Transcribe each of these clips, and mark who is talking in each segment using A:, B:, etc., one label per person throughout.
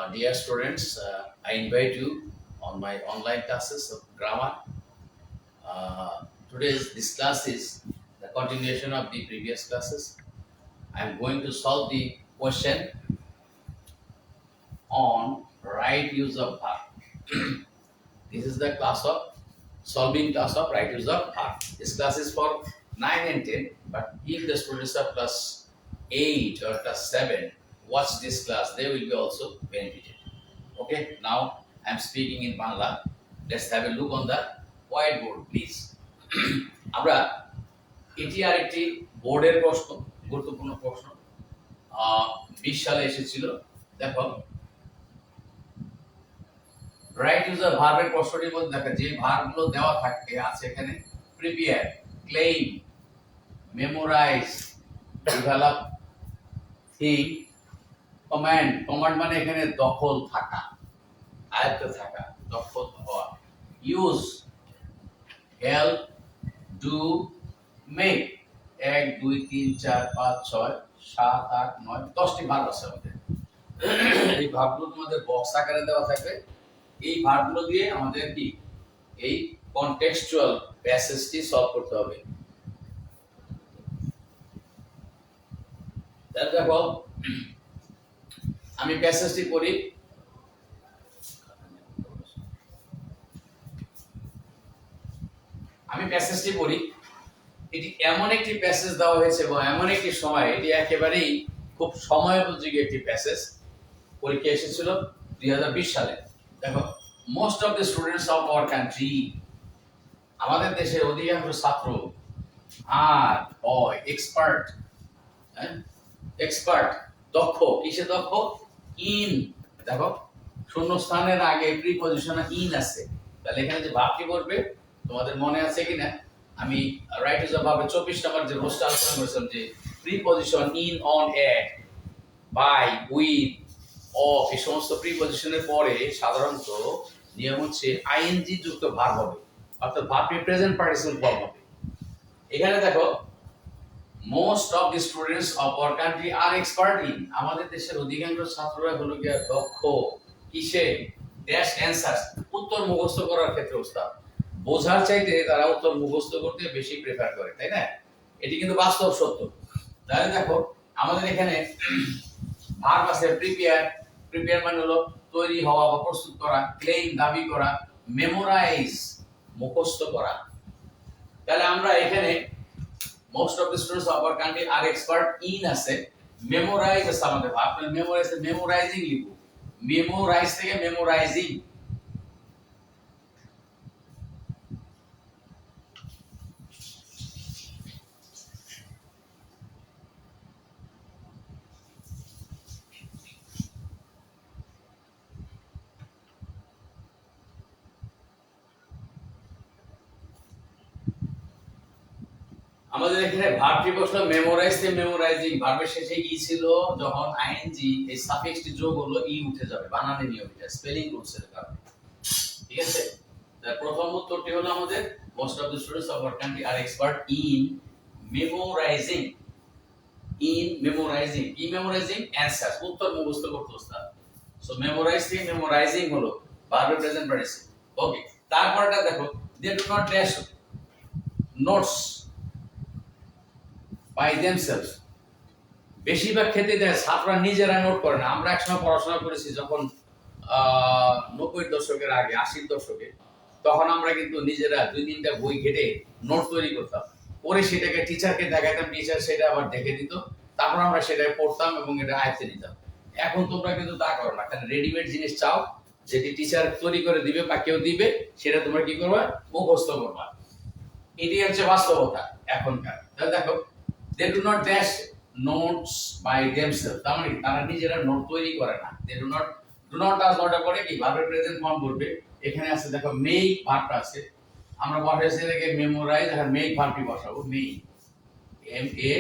A: Dear students, I invite you on my online classes of grammar. Today's this class is the continuation of the previous classes. I am going to solve the question on right use of verb. This is the class of solving class of right use of verb. This class is for 9 and 10, but if the students are plus 8 or plus 7 watch this class, they will be also benefited. Okay, now I'm speaking in Bangla. Let's have a look on the whiteboard, please. আমরা এটি আরেকটি বোর্ডের প্রশ্ন, গুরুত্বপূর্ণ প্রশ্ন 20 সালে এসেছিল। দেখো, রাইট ইউজার ভার্বের প্রশ্নটির মধ্যে দেখো যে ভার্বগুলো দেওয়া থাকে আছে এখানে prepare, claim, memorize, develop, think, command. Command মানে এখানে দখল থাকা, আয়ত্ত থাকা, দখল হওয়া। Use, help, do, make. 1 2 3 4 5 6 7 8 9 10টি ভার্ব আছে আমাদের। এই ভার্বগুলো তোমাদের বক্স আকারে দেওয়া থাকবে। এই ভার্বগুলো দিয়ে আমাদের কি এই কনটেক্সচুয়াল প্যাসেজটি সলভ করতে হবে। তাহলে দেখো, আমি প্যাসেজটি পড়ি। এটি এমন একটি প্যাসেজ দেওয়া হয়েছে এবং এমন একটি সময়, এটি একেবারেই খুব সময়োপযোগী একটি প্যাসেজ। পরীক্ষা এসেছিল 2020 সালে। দেখো, most of the students of our country, আমাদের দেশের অধিকাংশ ছাত্র আর এক্সপার্ট, এক্সপার্ট দক্ষ। কিসে দক্ষ? ইন। দেখো, শূন্যস্থানের আগে প্রিপজিশনে ইন আছে। তাহলে এখানে যে ভার্বটি বলবে তোমাদের মনে আছে কিনা, আমি রাইট ইউজ অফ ভার্বে 24 নম্বর যে রোস্ট আলোচনা করেছিলাম যে preposition in, on, at, by, with, of এই সমস্ত প্রিপজিশনের পরে সাধারণত নিয়ম হচ্ছে আইএনজি যুক্ত ভার্ব হবে, অর্থাৎ ভার্বটি প্রেজেন্ট পার্টিসিপল ফর্ম হবে। এখানে দেখো, most of the students of our country are expert in, আমাদের দেশের অধিকাংশ ছাত্ররা হলো গিয়ে দক্ষ কিসে? ড্যাশ অ্যানসার্স, উত্তর মুখস্থ করার ক্ষেত্রে ওস্তাদ। বোঝার চাইতে তারা উত্তর মুখস্থ করতে বেশি প্রেফার করে, তাই না? এটি কিন্তু বাস্তব সত্য। তাহলে দেখো, আমাদের এখানে ভার্ব আছে প্রিপেয়ার। প্রিপেয়ার মানে হলো তৈরি হওয়া বা প্রস্তুত করা, ক্লেইম দাবি করা, মেমোরাইজ মুখস্থ করা। তাহলে আমরা এখানে most of the students of our country are expert in আছে, মেমোরাইজ আছে আমাদের ভার্ব। মেমোরাইজ, মেমোরাইজিং লিখব। মেমোরাইজ থেকে মেমোরাইজিং। আমাদের এখানে ভার্বটি বসলো মেমোরাইজ থেকে মেমোরাইজিং। ভার্বের শেষে ই ছিল, যখন আইএনজি এই সাফিক্সটি যোগ হলো ই উঠে যাবে, বানানের নিয়ম এটা, স্পেলিং রুলস এর কারণে। ঠিক আছে? তার প্রথম উত্তরটি হলো আমাদের most of the students of our country are expert in memorizing. In memorizing, ই মেমোরাইজিং অ্যানসার, উত্তর মুখস্থ করতে ওস্তাদ। সো মেমোরাইজ থেকে মেমোরাইজিং হলো ভার্বের প্রেজেন্ট পার্টিসিপল। ওকে, তারপরটা দেখো, they do not dash notes by themselves. বেশিরভাগ ক্ষেত্রে ছাত্ররা নিজেরা নোট করে না। আমরা একসময় পড়াশোনা করেছি যখন 90-এর দশকের আগে, 80-র দশকে, তখন আমরা কিন্তু নিজেরা 2-3টা বই ঘেটে নোট তৈরি করতাম, পরে সেটাকে টিচারকে দেখাতাম, টিচার সেটা আবার দেখে দিত, তারপর আমরা সেটা পড়তাম এবং এটা আয়ত্তে নিতাম। এখন তোমরা কিন্তু তা করো না, কারণ রেডিমেড জিনিস চাও, যেটি টিচার তৈরি করে দিবে বা কেউ দিবে, সেটা তোমরা কি করবা? মুখস্থ করবা। এটি হচ্ছে বাস্তবতা এখনকার। তাহলে দেখো, they do not dash notes by themselves, তার মানে তারা নিজেরা নোট তৈরি করে না। they do not does not পরে কি ভার্বের প্রেজেন্ট ফর্ম করবে। এখানে আছে দেখো মেক ভার্বটা আছে, আমরা বসাইছি এটাকে মেমোরাইজ, আর মেক ভার্বটি বসাবো make, M A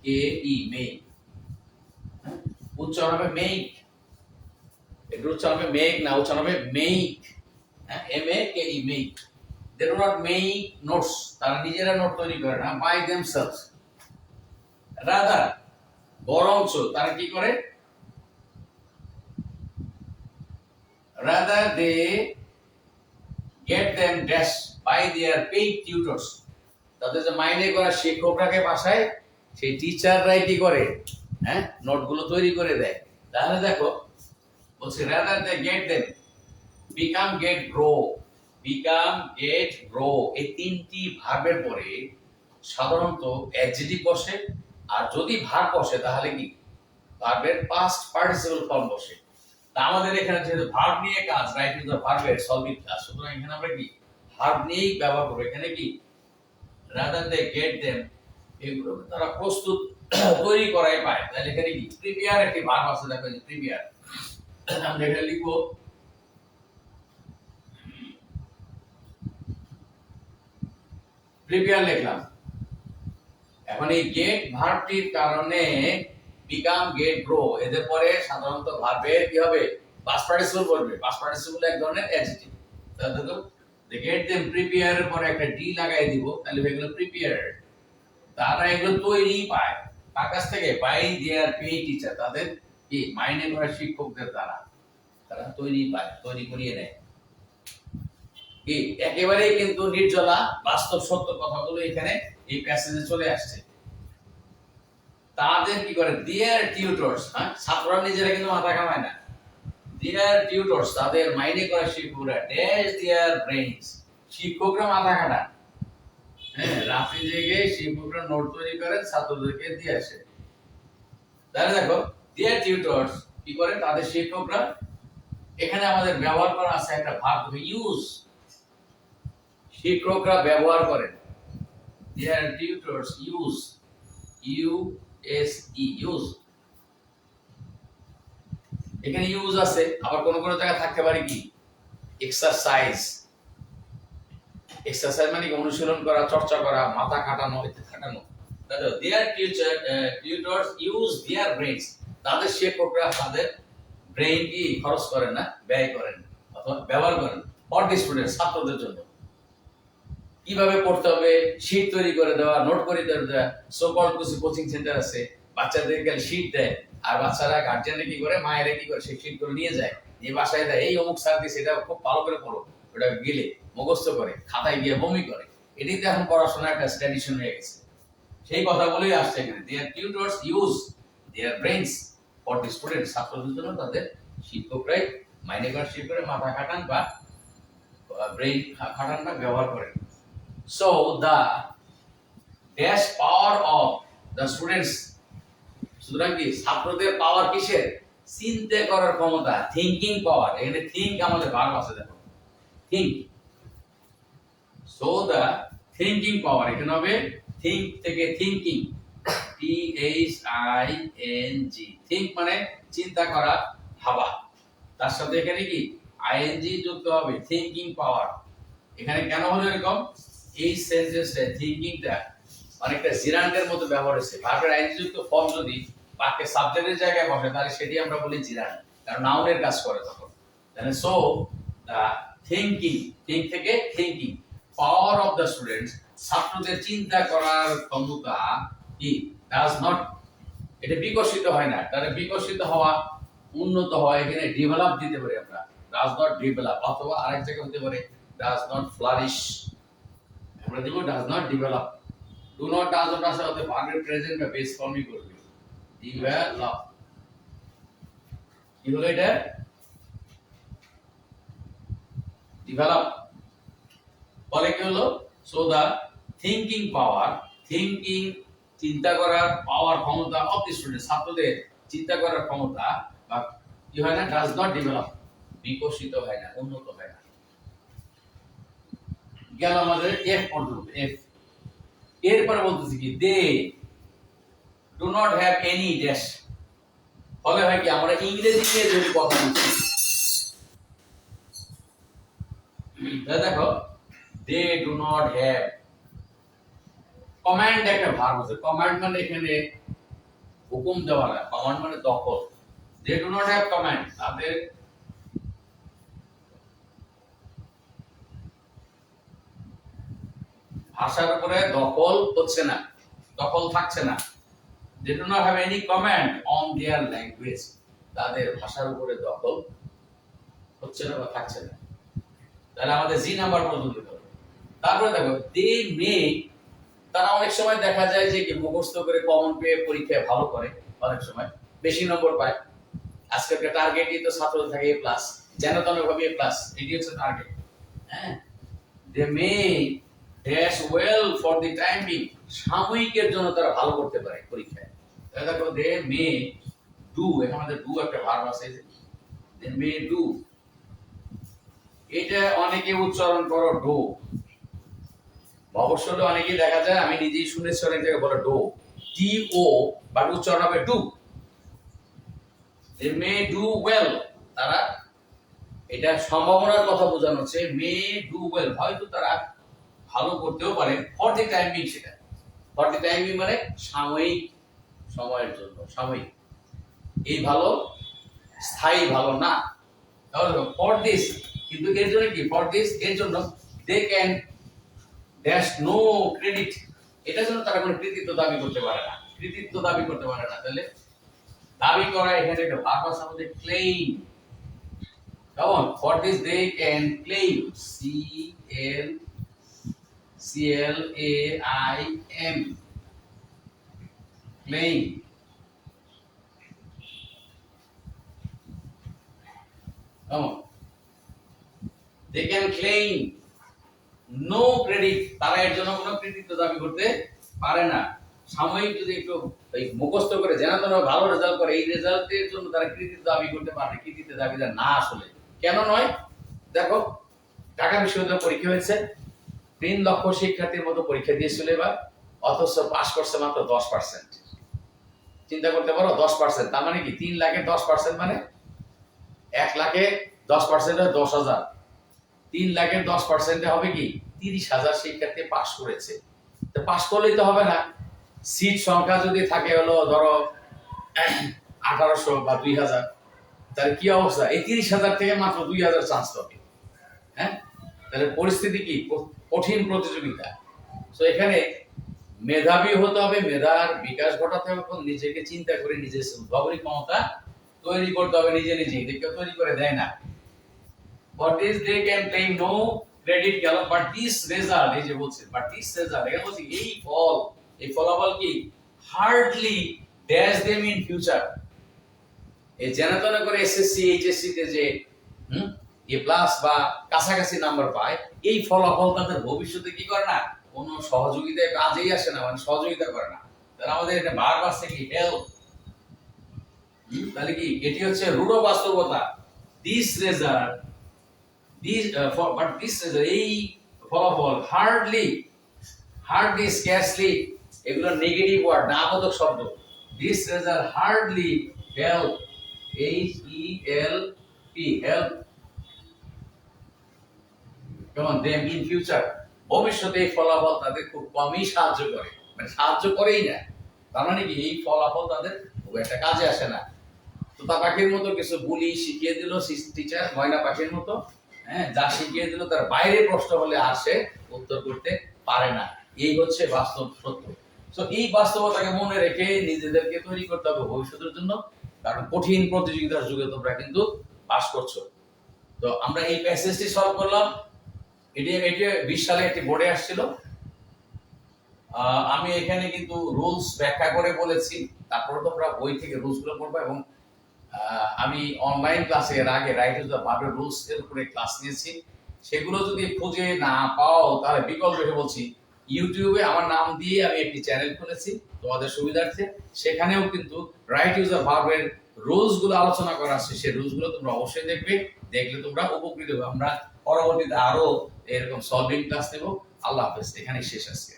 A: K E, make. উচ্চারণ হবে মেক, এর উচ্চারণ হবে মেক না, উচ্চারণ হবে make, M A K E, make. they do not make notes, তারা নিজেরা নোট তৈরি করে না, by themselves, রাদার বরঞ্চ তারা কি করে? rather they get them dash by their paid tutors. তাদের যে মাইনে করা শিক্ষকরাকে বাসায় সেই টিচাররাই কি করে, হ্যাঁ, নোটগুলো তৈরি করে দেয়। তাহলে দেখো বলছে rather they get them, become, get, grow, become, get, grow, এই তিনটি ভার্বের পরে সাধারণত অ্যাডজেক্টিভ বসে, আর যদি ভার্ব বসে তাহলে কি ভার্বের পাস্ট পার্টিসিপল ফর্ম বসে। তা আমাদের এখানে যেহেতু ভার্ব নিয়ে কাজ, রাইট ইজ দ্য ভার্বের সলভিং ক্লাস, সুতরাং এখানে আমরা কি ভার্ব নিয়েই ব্যবহার করব। এখানে কি rather they get them, এগুলো তারা প্রস্তুত তৈরি করাই পায়। তাহলে এখানে কি প্রিপেয়ার একটি ভার্ব আছে, দেখো প্রিপেয়ার, আমরা এখানে লিখবো প্রিপেয়ার লিখলাম। এখন এই গেট ভার্বটির কারণে বিকাম, গেট, গ্রো এদের পরে সাধারণত ভার্বের কি হবে পাস্ট পার্টিসিপল বলবে। পাস্ট পার্টিসিপল এক ধরনের অ্যাডজেক্টিভ। তাহলে দেখো দে গেট দেম প্রিপেয়ার এর পরে একটা ডি লাগাই দিব, তাহলে হয়ে গেল প্রিপেয়ার। তারা এগুলো তৈরি পায় কার কাছ থেকে? বাই দেয়ার পে টিচার, তাদের কি মাইনে করা শিক্ষকদের দ্বারা তারা তৈরি পায়, তৈরি করিয়ে নেয়। কি একেবারেই কিন্তু নির্জলা বাস্তব সত্য কথাগুলো এখানে এই প্যাসেজে চলে আসছে। তাদের কি করে দেয়ার টিউটরস, হ্যাঁ, ছাত্ররা নিজেরা কিন্তু মাথা কামায় না। দেয়ার টিউটরস, তাদের মাইনে করা শিক্ষকরা, ড্যাশ দেয়ার ব্রেইনস, শিক্ষকরা মাথা খাটান। হ্যাঁ, রাতে জেগে শিক্ষকরা নোট তৈরি করেন, ছাত্রদেরকে দিয়ে আসে। তাহলে দেখো দেয়ার টিউটরস কি করে, তাদের শিক্ষকরা। এখানে আমাদের ব্যবহার করা আছে একটা ভার্ব ইউজ, শিক্ষকরা ব্যবহার করেন। দেয়ার টিউটরস ইউজ, ইউজ, এখানে ইউজ আছে। আবার কোন কোন জায়গায় থাকতে পারে কি এক্সারসাইজ, এক্সারসাইজ মানে কি অনুশীলন করা, চর্চা করা, মাথা খাটানো, ইত্যাদি খাটানো। তাহলে দেয়ার টিউটরস ইউজ দেয়ার ব্রেইনস, তাদের শিক্ষকরা তাদের ব্রেইন কি খরচ করেন না, ব্যয় করেন অথবা ব্যবহার করেন ফর দি স্টুডেন্ট, ছাত্রদের জন্য। কিভাবে পড়তে হবে শীট তৈরি করে দেওয়া, নোট করে দেওয়া। সো কল্ড কিছু কোচিং সেন্টার আছে, বাচ্চাদেরকে শীট দেয়, আর বাচ্চারা গার্জিয়ানরা কি করে, মায়েরা কি করে সেই শীট করে নিয়ে যায়, নিয়ে বাসায় দেয়, এই অমুক স্যার দিয়েছে, এটা খুব ভালো করে পড়ো। ওটা গেলে মুখস্থ করে খাতায় গিয়ে বমি করে। এটাই তো এখন পড়াশোনার একটা ট্র্যাডিশন হয়ে গেছে। সেই কথাগুলোই আসছে এখানে। Their tutors use their brains for the student, ছাত্রদের জন্য তাদের শিক্ষকরাই মাইনে করা শিক্ষকরা মাথা খাটান বা ব্রেইন খাটান বা ব্যবহার করেন। So the dash power of the students, সুতরাং কি ছাত্রদের পাওয়ার কিসের? চিন্তা করার ক্ষমতা, থিংকিং পাওয়ার। এখানে থিংক আমাদের ভার্ব আছে, দেখো think. So the thinking power, এখানে হবে think থেকে thinking, THING, think মানে চিন্তা করা, ভাবা। তার সাথে এখানে কি ING যুক্ত হবে, থিংকিং পাওয়ার। এখানে কেন হলো এরকম? এই সেন্টেন্সে থিংকিংটা অনেকটা জিরান্ডের মতো ব্যবহার হয়েছে। ভার্বের আইএনজি যুক্ত ফর্ম যদি বাক্যে সাবজেক্টের জায়গায় বসে তাহলে সেটি আমরা বলি জিরান্ড, কারণ নাউনের কাজ করে তখন। তাহলে সো দা থিংকিং, থিংক থেকে thinking, power of the students, ছাত্রদের চিন্তা করার ক্ষমতা কি ডাজ নট, এটা বিকশিত হয় না। তাহলে বিকশিত হওয়া, উন্নত হওয়া, এখানে ডেভেলপ দিতে পারি আমরা, ডাজ নট ডেভেলপ, অথবা আরেক জায়গায় হতে পারে ডাজ নট ফ্লারিশ, আমরা দেব does not develop. Do not does not আসলে হতে ভার্বের প্রেজেন্ট বা বেস ফর্মই করবে, ডেভেলপ। কি হলো এটা? ডেভেলপ। বলে কি হলো? So the thinking power, thinking চিন্তা করার পাওয়ার, ক্ষমতা অফ দি স্টুডেন্ট, ছাত্রদের চিন্তা করার ক্ষমতা বা কি হয় না, ডাজ নট ডেভেলপ, বিকশিত হয় না, উন্নত হয় না। গেল আমাদের এফ পর্যন্ত। এফ এরপরে বলতেছি কি they do not have any dash. ফলে হয় কি আমরা ইংরেজি নিয়ে যদি কথা বলছি, দেখো they do not have, command একটা ভার্ব আছে। কমান্ড মানে এখানে হুকুম দেওয়া না, কমান্ড মানে দখল। They do not have command, তাদের ভাষার উপরে দখল হচ্ছে না, দখল থাকছে না। They do not have any command on their language, তাদের ভাষার উপরে দখল হচ্ছে না বা থাকছে না, তাহলে আমাদের জি নাম্বার পর্যন্ত হবে। তারপরে দেখো দে মে, তারা অনেক সময় দেখা যায় যে কি মুখস্থ করে কমন পেয়ে পরীক্ষায় ভালো করে, অনেক সময় বেশি নম্বর পায়। আজকালকার টার্গেটই তো ছাত্রদের থাকে এ প্লাস, যেন তেন ভাবে এ প্লাস, এটি হচ্ছে টার্গেট। হ্যাঁ, they may dash well for the time being, সাময়িকের জন্য তারা ভালো করতে পারে পরীক্ষায়। তাহলে দেখো দে মে ডু, এখানে আমাদের ডু একটা ভার্ব আছে, দে মে ডু, এটা অনেকে উচ্চারণ করো ডো, মফস্বলে অনেকেই দেখা যায়, আমি নিজেই শুনেছি অনেক জায়গায় বলে ডো, টি ও, বাট উচ্চারণ হবে do. They may do well, তারা, এটা সম্ভাবনার কথা বোঝানো হচ্ছে, মে ডু ওয়েল, হয়তো তারা ভালো করতেও পারে ফর দি টাইম বিং, সেটা ফর দি টাইম বিং মানে সাময়িক সময়ের জন্য, সাময়িক, এই ভালো স্থায়ী ভালো না। তাহলে ফর দিস, কিন্তু এর জন্য কি, ফর দিস এর জন্য they can dash no credit, এটার জন্য তারা কোনো কৃতিত্ব দাবি করতে পারে না, কৃতিত্ব দাবি করতে পারে না। তাহলে দাবি করা, এখানে একটা ভার্ব আছে আমাদের ক্লেইম। কেমন, for this they can claim, CLAIM, claim. কেমন, they can claim no credit, তারা এর জন্য কোনো কৃতিত্ব দাবি করতে পারে না। সাময়িক যদি একটু এই মুখস্থ করে যেন তেন ভালো রেজাল্ট করে, এই রেজাল্টের জন্য তারা কৃতিত্ব দাবি করতে পারে, কৃতিত্ব দাবিদার না আসলে। কেন নয়, দেখো ঢাকা বিশ্ববিদ্যালয়ে পরীক্ষা হয়েছে, 3 লক্ষ শিক্ষার্থীর মতো পরীক্ষা দিয়েছিল এবার, অথচ পাস করছে মাত্র 10%। চিন্তা করতে পারো 10%, তার মানে কি 3 লাখে 10% মানে 1 লাখে 10% 10,000, 3 লাখের 10% হবে কি 30,000 শিক্ষার্থী পাস করেছে। তো পাস করলেই তো হবে না, সিট সংখ্যা যদি থাকে হলো ধরো 1800 বা 2000, তাহলে কি অবস্থা, এই 30,000 থেকে মাত্র 2000 চান্স পাবে। হ্যাঁ, তাহলে পরিস্থিতি কি, কঠিন প্রতিযোগিতা। তো এখানে মেধাবী হতে হবে, মেধার বিকাশ ঘটাতে হবে এবং নিজেকে চিন্তা করে নিজের উদ্ভাবনী ক্ষমতা তৈরি করতে হবে, নিজে নিজে, কেউ তৈরি করে দেয় না। But this they can claim no credit গেল, but this result, এই যে বলছে but this result, এখানে বলছি এই ফল, এই ফলাফল কি hardly dash them in future, এই জেনাতনা করে এসএসসি এইচএসসি তে যে এ প্লাস বা কাছাকাছি নাম্বার পায়, এই ফলাফল তাদের ভবিষ্যতে কি করে না, কোনো সহযোগিতায় কাজেই আসে না, মানে সহযোগিতা করে না। তাহলে আমাদের এটা বারবার থেকে হেল্প, তাহলে কি এটি হচ্ছে রূঢ় বাস্তবতা। This result, but this is এই ফলাফল হার্ডলি স্ক্যারসলি, এগুলো নেগেটিভ ওয়ার্ড, নাবোধক শব্দ। This result hardly help, HELP, help, কেমন, দেম ইন ফিউচার, ভবিষ্যতে এই ফলাফল তাদের খুব কমই সাহায্য করে, মানে সাহায্য করেই না, তার মানে কি এই ফলাফল তাদের খুব একটা কাজে আসে না। তোতা পাখির মতো কিছু বুলি শিখিয়ে দিল টিচার, ময়না পাখির মতো, হ্যাঁ, যা শিখিয়ে দিল তার বাইরে প্রশ্ন হলে আর সে উত্তর করতে পারে না, এই হচ্ছে বাস্তব সত্য। তো এই বাস্তবতাকে মনে রেখে নিজেদেরকে তৈরি করতে হবে ভবিষ্যতের জন্য, কারণ কঠিন প্রতিযোগিতার যুগে তোমরা কিন্তু বাস করছো। তো আমরা এই প্যাসেজটি সলভ করলাম, এটি 20 সালে একটি বোর্ডে আসছিল। আমি এখানে কিন্তু রুলস ব্যাখ্যা করে বলেছি, তারপরে তোমরা বই থেকে রুলস গুলো পড়বে, এবং আমি অনলাইন ক্লাসে এর আগে রাইট টু দ্য ভার্বের রুলস এর উপরে ক্লাস নিয়েছি, সেগুলো যদি খুঁজে না পাও তাহলে বিকল্প হিসেবে বলছি, ইউটিউবে আমার নাম দিয়ে আমি একটি চ্যানেল খুলেছি তোমাদের সুবিধার্থে, সেখানেও কিন্তু রাইট ইউজ দ্য ভার্বের রুলস গুলো আলোচনা করা আছে, সেই রুলস গুলো তোমরা অবশ্যই দেখবে, দেখলে তোমরা উপকৃত হবে। আমরা পরবর্তীতে আরো এরকম সলভিং ক্লাস নেব। আল্লাহ হাফেজ, এখানেই শেষ আজকে।